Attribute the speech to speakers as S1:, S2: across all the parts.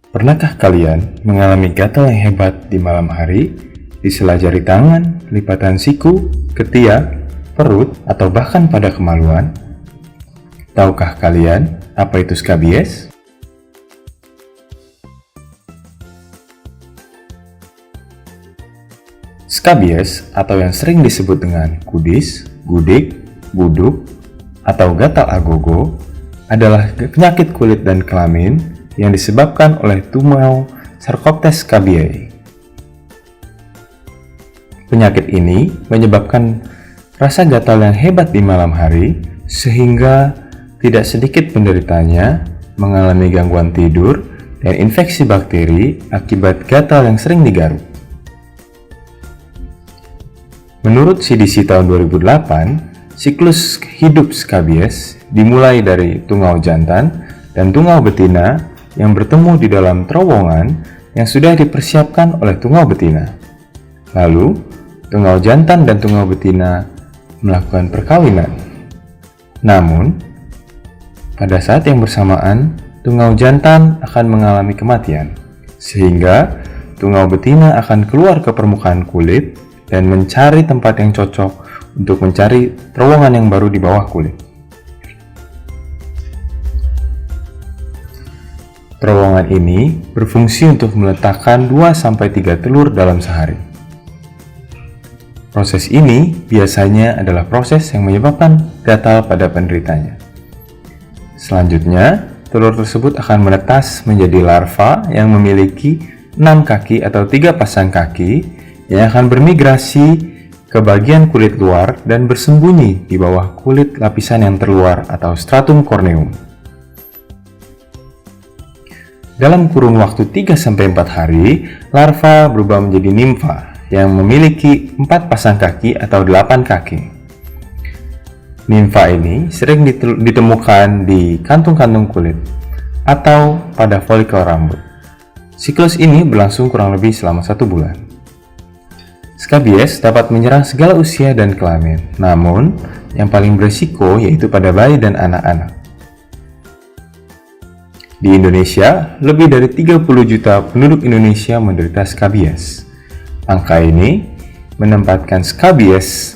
S1: Pernahkah kalian mengalami gatal yang hebat di malam hari, di sela jari tangan, lipatan siku, ketiak, perut, atau bahkan pada kemaluan? Tahukah kalian apa itu skabies? Skabies atau yang sering disebut dengan kudis, gudik, buduk, atau gatal agogo adalah penyakit kulit dan kelamin yang disebabkan oleh tungau Sarcoptes scabiei. Penyakit ini menyebabkan rasa gatal yang hebat di malam hari sehingga tidak sedikit penderitanya mengalami gangguan tidur dan infeksi bakteri akibat gatal yang sering digaruk. Menurut CDC tahun 2008, siklus hidup skabies dimulai dari tungau jantan dan tungau betina yang bertemu di dalam terowongan yang sudah dipersiapkan oleh tungau betina. Lalu, tungau jantan dan tungau betina melakukan perkawinan. Namun, pada saat yang bersamaan, tungau jantan akan mengalami kematian, sehingga tungau betina akan keluar ke permukaan kulit dan mencari tempat yang cocok untuk mencari terowongan yang baru di bawah kulit. Terowongan ini berfungsi untuk meletakkan 2-3 telur dalam sehari. Proses ini biasanya adalah proses yang menyebabkan gatal pada penderitanya. Selanjutnya, telur tersebut akan menetas menjadi larva yang memiliki 6 kaki atau 3 pasang kaki yang akan bermigrasi ke bagian kulit luar dan bersembunyi di bawah kulit lapisan yang terluar atau stratum corneum. Dalam kurun waktu 3-4 hari, larva berubah menjadi nimfa yang memiliki 4 pasang kaki atau 8 kaki. Nimfa ini sering ditemukan di kantung-kantung kulit atau pada folikel rambut. Siklus ini berlangsung kurang lebih selama 1 bulan. Skabies dapat menyerang segala usia dan kelamin, namun yang paling berisiko yaitu pada bayi dan anak-anak. Di Indonesia, lebih dari 30 juta penduduk Indonesia menderita skabies. Angka ini menempatkan skabies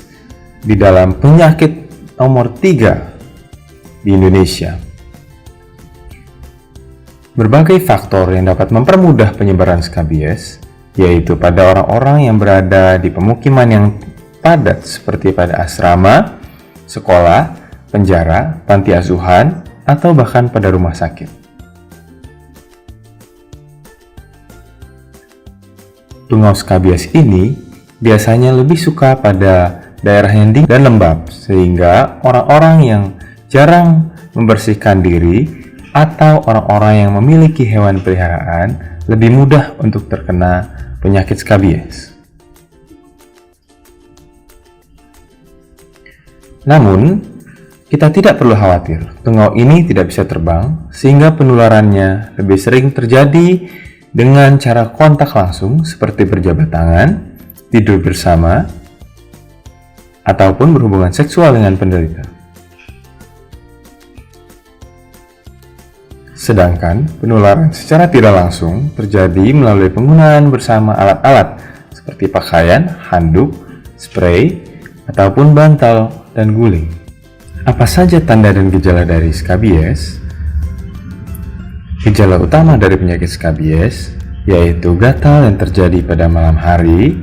S1: di dalam penyakit nomor 3 di Indonesia. Berbagai faktor yang dapat mempermudah penyebaran skabies, yaitu pada orang-orang yang berada di pemukiman yang padat seperti pada asrama, sekolah, penjara, panti asuhan, atau bahkan pada rumah sakit. Tungau skabies ini biasanya lebih suka pada daerah yang dingin dan lembab, sehingga orang-orang yang jarang membersihkan diri atau orang-orang yang memiliki hewan peliharaan lebih mudah untuk terkena penyakit skabies. Namun, kita tidak perlu khawatir, tungau ini tidak bisa terbang, sehingga penularannya lebih sering terjadi dengan cara kontak langsung seperti berjabat tangan, tidur bersama, ataupun berhubungan seksual dengan penderita. Sedangkan penularan secara tidak langsung terjadi melalui penggunaan bersama alat-alat seperti pakaian, handuk, spray, ataupun bantal dan guling. Apa saja tanda dan gejala dari skabies? Gejala utama dari penyakit skabies yaitu gatal yang terjadi pada malam hari.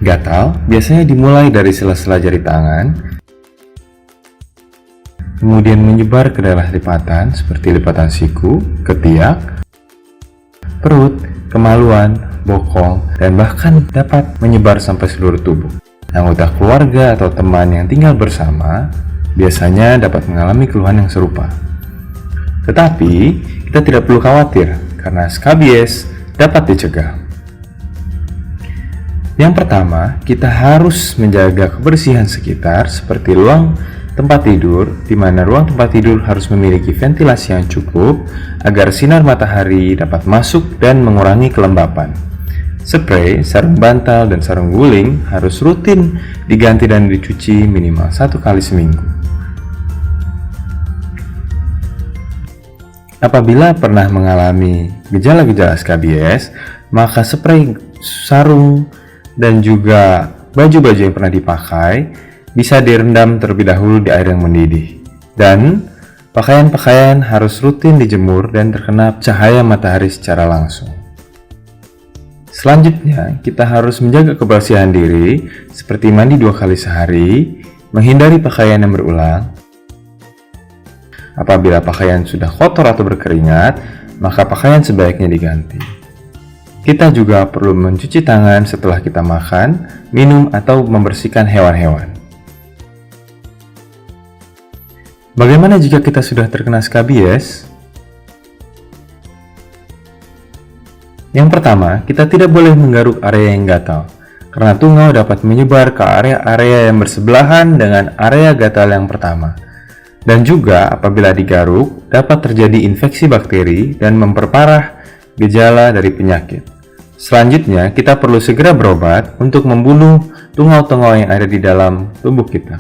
S1: Gatal biasanya dimulai dari sela-sela jari tangan, kemudian menyebar ke daerah lipatan seperti lipatan siku, ketiak, perut, kemaluan, bokong, dan bahkan dapat menyebar sampai seluruh tubuh. Anggota keluarga atau teman yang tinggal bersama biasanya dapat mengalami keluhan yang serupa. Tetapi, kita tidak perlu khawatir karena skabies dapat dicegah. Yang pertama, kita harus menjaga kebersihan sekitar seperti ruang tempat tidur, di mana ruang tempat tidur harus memiliki ventilasi yang cukup agar sinar matahari dapat masuk dan mengurangi kelembapan. Spray, sarung bantal, dan sarung guling harus rutin diganti dan dicuci minimal 1 kali seminggu. Apabila pernah mengalami gejala-gejala skabies, maka spray sarung dan juga baju-baju yang pernah dipakai bisa direndam terlebih dahulu di air yang mendidih. Dan pakaian-pakaian harus rutin dijemur dan terkena cahaya matahari secara langsung. Selanjutnya, kita harus menjaga kebersihan diri seperti mandi 2 kali sehari, menghindari pakaian yang berulang. Apabila pakaian sudah kotor atau berkeringat, maka pakaian sebaiknya diganti. Kita juga perlu mencuci tangan setelah kita makan, minum, atau membersihkan hewan-hewan. Bagaimana jika kita sudah terkena skabies? Yang pertama, kita tidak boleh menggaruk area yang gatal, karena tungau dapat menyebar ke area-area yang bersebelahan dengan area gatal yang pertama. Dan juga apabila digaruk, dapat terjadi infeksi bakteri dan memperparah gejala dari penyakit. Selanjutnya, kita perlu segera berobat untuk membunuh tungau-tungau yang ada di dalam tubuh kita.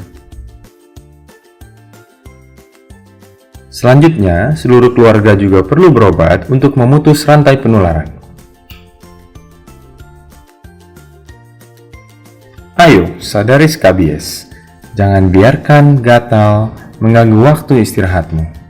S1: Selanjutnya, seluruh keluarga juga perlu berobat untuk memutus rantai penularan. Ayo, sadari skabies. Jangan biarkan gatal mengganggu waktu istirahatmu.